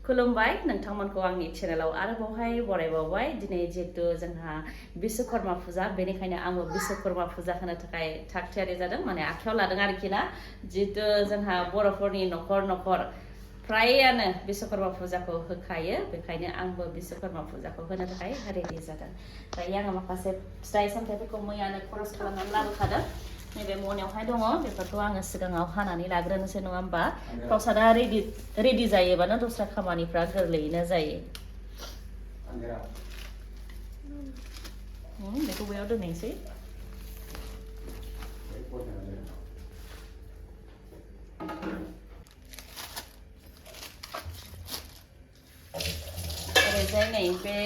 खुलुमबाय नोंथांमोनखौ आंनि चेनेलाव आरोबावहाय बरायबावबाय दिनै जिहेतु जोंहा बिश्वकर्मा फुजा बेनिखायनो आंबो बिश्वकर्मा फुजा होनो थाखाय थाग थियारि जादों माने आखायाव लादों आरोखि ना जिहेतु जोंहा बर'फोरनि न'खर न'खर फ्रायानो बिश्वकर्मा फुजाखौ होखायो बेखायनो आंबो बिश्वकर्मा फुजाखौ होनो थाखाय रेडि जादों दायो आङो माखासे फिथाइ सामथाइफोरखौ मैयानो खरस खालामनानै लाबोखादों नैबे मनायावहाय दङ बेफोरखौ आङो सिगाङाव हानानै लाग्रोनोसै नङा होमबा प्रसादा रेडि जायोबानो दस्रा खामानिफ्रा गोरलैयैनो जायो बेखौ बैयाव दोननोसै ओरैजाय नै बे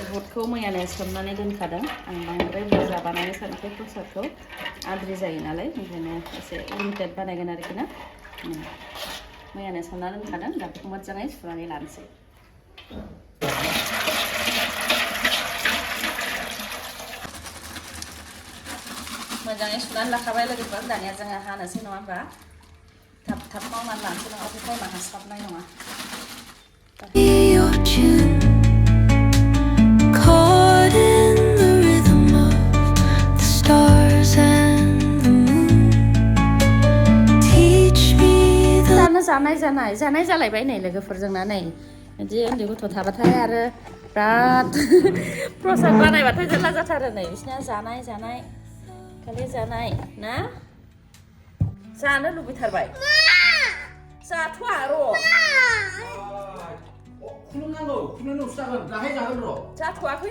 बुटखौ मैयानो सोमनानै दोनखादों आं बांद्राय बुरजा बानायनो सानसै प्रसादखौ आद्रि जायो नालाय ओंखायनो एसे लिमिटेड बानायगोन आरोखि ना मैयानो सोमनानै दोनखादों दा बेखौ मोजाङै सुनानै लानोसै मोजाङै सुनानै लाखाबाय लोगोफोर दानिया जोङो हानोसै नङा होमबा थाब थाब मावनानै लानोसै नङाबा टाइमा हास्लाबनाय नङा जानाय जालायबाय नै लोगोफोरजोंना नै बिदि उन्दै गथ' थाबाथाय आरो बिराद प्रसाद बानायबाथाय जेला जाथारो नै बिसिना जानाय खालि जानाय ना जानो लुबैथारबाय जाथ'आ र' खुलुमनांगौ खुलुमनांगौसो जागोन दाहाय जागोन र' जाथ'आखै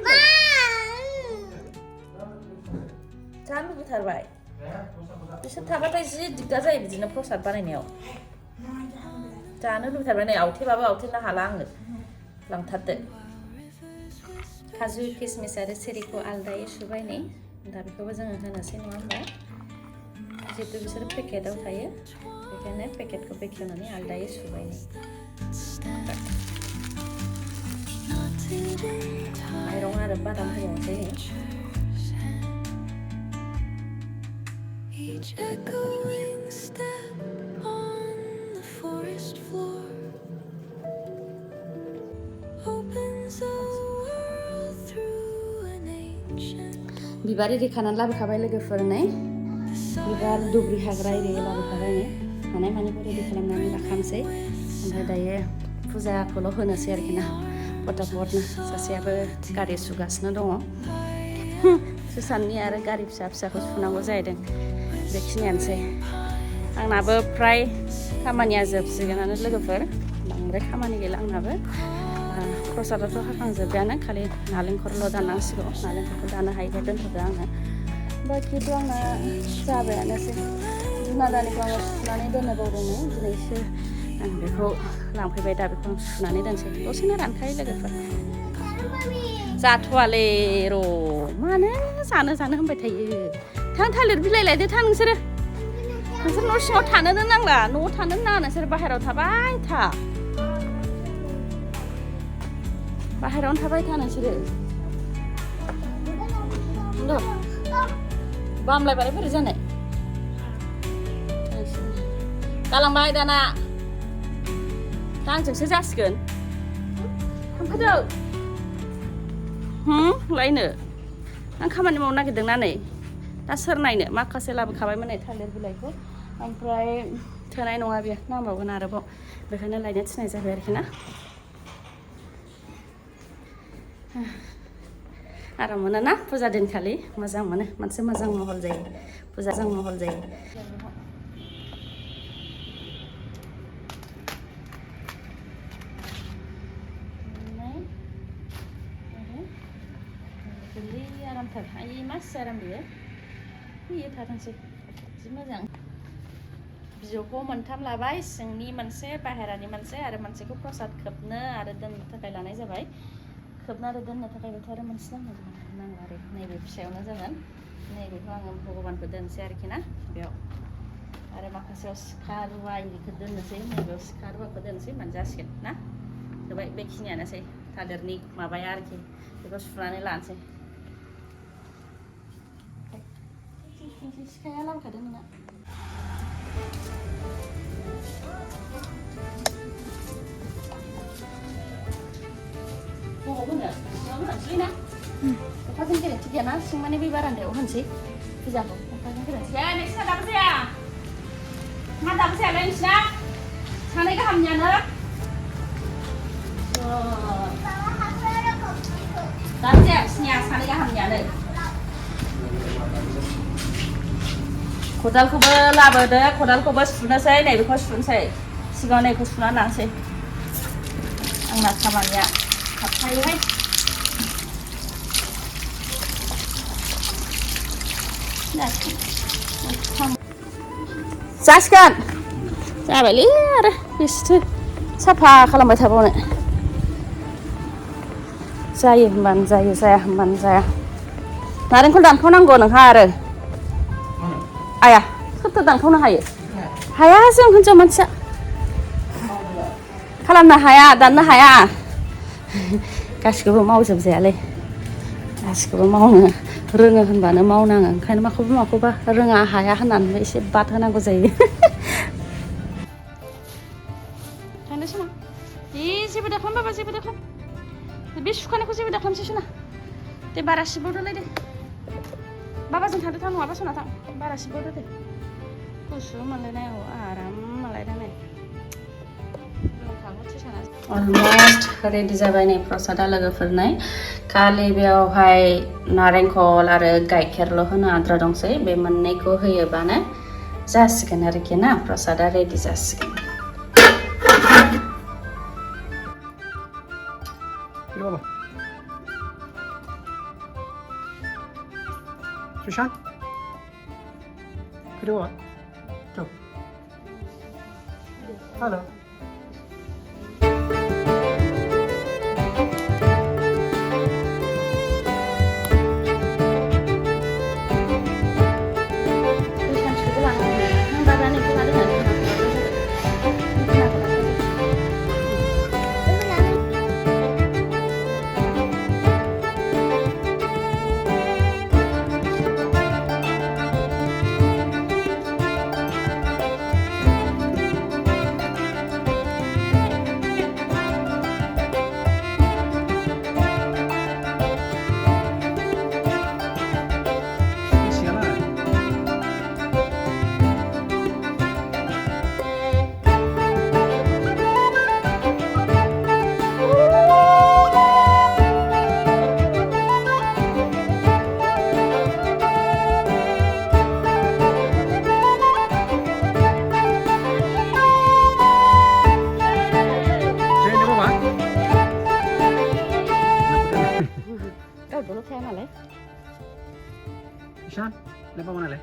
जानो लुबैथारबाय बिसोर थाबाथाय जि दिगदार जायो बिदिनो प्रसाद बानायनायाव जानो लुबैथारबाय नै आवथेबाबो आवथेनो हाला आङो लांथारदो काजु किसमिस आरो सेरिखौ आलदायै सुबाय नै दा बेखौबो जोङो होनोसै नङा होमबा जिहेतु बिसोरो पेकेटाव थायो बेखायनो पेकेटखौ बेखेवनानै आलदायै सुबाय नै माइरं आरो बादाम होबावनोसै नै बिबार एरि खानानै लाबोखाबाय लोगोफोर नै बिबार दुब्रि हाग्रा एरि लाबोखाबाय नै हानाय मानिखौ रेडि खालामनानै लाखानोसै ओमफ्राय दायो फुजाखौल' होनोसै आरोखि ना फटाफटनो सासेयाबो गारि सुगासिनो दङ सुसाननि आरो गारि फिसाखौ सुनांगौ जाहैदों बेखिनियानोसै आंनाबो फ्राय खामानिया जोबसिगोनानो लोगोफोर बांद्राय खामानि गैला आंनाबो प्रसादाथ' हाखांजोब्बायानो खालि नालेंखरल' दाननांसिगौ नालेंखरखौ दानो हायोबा दोनथ'दो आङो बाखिथ' आंना जाबायानोसै जुना दानिखौ आङो सुनानै दोननो बावदोंमोन दिनैसो आं बेखौ लांफैबाय दा बेखौ आं सुनानै दोनसै दसेनो रानखायो लोगोफोर जाथ'वालै र' मानो जानो होनबाय थायो थां थालिर बिलाइ लायदो थां नोंसोर न' सिङाव थानोनो नांला न'आव थानो नाङा नोंसोर बाहेरायाव थाबाय था बाहेरायावनो थाबाय था नोंसोरो बामलायबालाय बोरै जानाय गालांबाय दाना दा आंजोंसो जासिगोन थांफादो लायनो आं खामानि मावनो नागिरदोंना नै दा सोर नायनो माखासे लाबोखाबायमोन नै थालिर बिलाइखौ ओमफ्राय थोनाय नङा बेयो नांबावगोन आरोबाव बेखायनो लायनो थिननाय जाबाय आरोखि ना आराम मोनो ना फुजा दिनखालि मोजां मोनो मोनसे मोजां महल जायो फुजाजों महल जायो आरामथार आइ मासि आराम बेयो फैयो थाथोंसै जि मोजां बिजौखौ मोनथाम लाबाय सिंनि मोनसे बाहेरानि मोनसे आरो मोनसेखौ प्रसाद खोबनो आरो दोननो थाखाय लानाय जाबाय खोबना आरो दोननो थाखायबोथ' आरो मोनसे नांगौ आरो नैबे फिसायावनो जागोन नैबेखौ आङो भगबानखौ दोनसै आरोखि ना बेयाव आरो माखासेयाव सिखा रुवा इरिखौ दोननोसै नैबेयाव सिखा रुवाखौ दोननोसै मोनजासिगोन ना होबाय बेखिनियानोसै थालिरनि माबाया आरोखि बेखौ सुनानै लानोसै सिखाया लाबोखादों नोंना होनो सिङाव होनोसै ना अखाजों गोरोन्थि गैयाना सिं माने बे बारान्दायाव होनोसै फुजाखौ अखाजों गोरोन्थि गैया नोंसिना दाबो जाया मा दाबो जायालाय नोंसिना सानै गाहामनियानो दाबो जाया बिसिनिया सानै गाहामनियानो खदालखौबो लाबोदो खदालखौबो सुनोसै नैबेखौ सुनोसै सिगाङाव नैखौ सुनानै लानोसै आंना खामानिया थाबथायोहाय जासिगोन जाबायलै आरो बेसेथो साफा खालामबाय थाबावनो जायो होनबानो जायो जाया होनबानो जाया नारेंखल दानखावनांगौ नोंहा आरो आया सोरथो दानखावनो हायो हाया जों हिनजाव मानसिया खालामनो हाया दाननो हाया गासिखौबो मावजोबजायालै गासिखौबो मावनो रोङो होनबानो मावनाङो ओंखायनो माखौबा रोङा हाया होननानैबो एसे बाद होनांगौ जायो थांनोसै ना जेबो दाखालाम बाबा जेबो दाखालाम बे सुखानायखौ जेबो दाखालामसै सना दे बारा सिबावदोलाय दे बाबाजों थांदो थां नङाबा सना थां बारा सिबावदो दे गुसु मोनलायनाय आराम मोनलायदों नै अलमस्ट रेडि जाबाय नै प्रसादा लोगोफोरनाय खालि बेयावहाय नारेंखल आरो गाइखेरल' होनो आद्रा दंसै बे मोननैखौ होयोबानो जासिगोन आरोखि ना प्रसादा रेडि जासिगोन Sushant? Kedua? Tuh. Halo. Sushant, lepas mana le?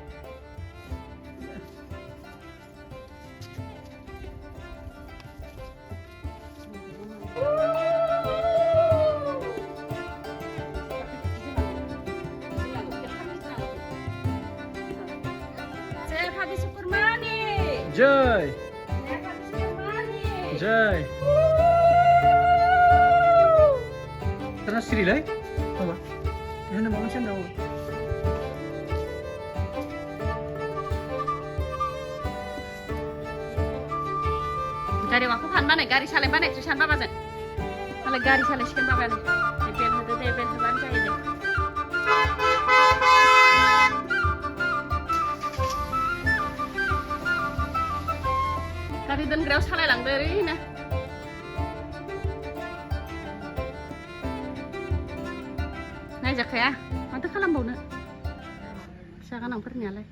Joy. Joy. Terus sini lagi? Apa? Ini mau macam mana? Gari waktu pan mana? Gari saleh mana? Susan bapa jen. Kalau gari saleh sekian bapa ni. Depend hati depend haban cahaya deh. Gari dan graus saleh lang dari na. Naik jak ya? Mantap kalam bau na. Saya kan nampar ni alai.